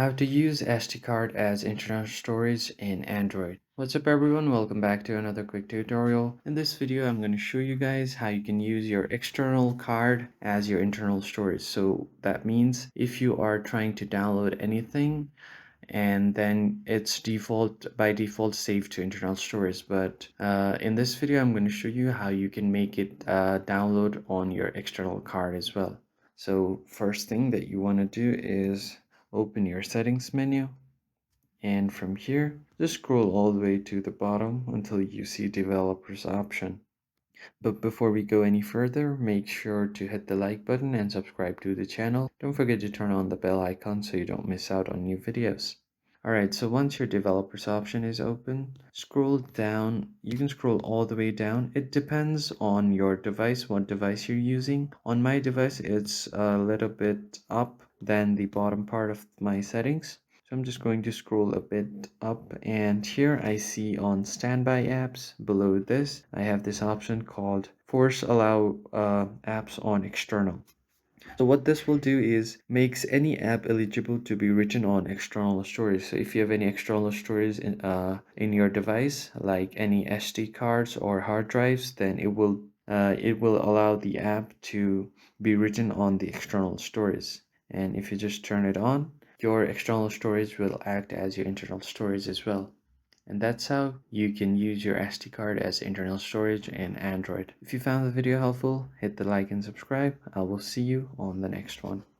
How to use SD card as internal storage in Android. What's up everyone, welcome back to another quick tutorial. In this video I'm going to show you guys how you can use your external card as your internal storage. So that means if you are trying to download anything and then it's by default saved to internal storage, but in this video I'm going to show you how you can make it download on your external card as well. So first thing that you want to do is open your settings menu, and from here just scroll all the way to the bottom until you see developers option. But before we go any further, make sure to hit the like button and subscribe to the channel. Don't forget to turn on the bell icon so you don't miss out on new videos. Alright, so once your developers option is open, scroll down. You can scroll all the way down. It depends on your device, what device you're using. On my device, it's a little bit up than the bottom part of my settings. So I'm just going to scroll a bit up, and here I see on standby apps below this, I have this option called force allow apps on external. So what this will do is makes any app eligible to be written on external storage. So if you have any external storage in your device, like any SD cards or hard drives, then it will allow the app to be written on the external storage. And if you just turn it on, your external storage will act as your internal storage as well. And that's how you can use your SD card as internal storage in Android. If you found the video helpful, hit the like and subscribe. I will see you on the next one.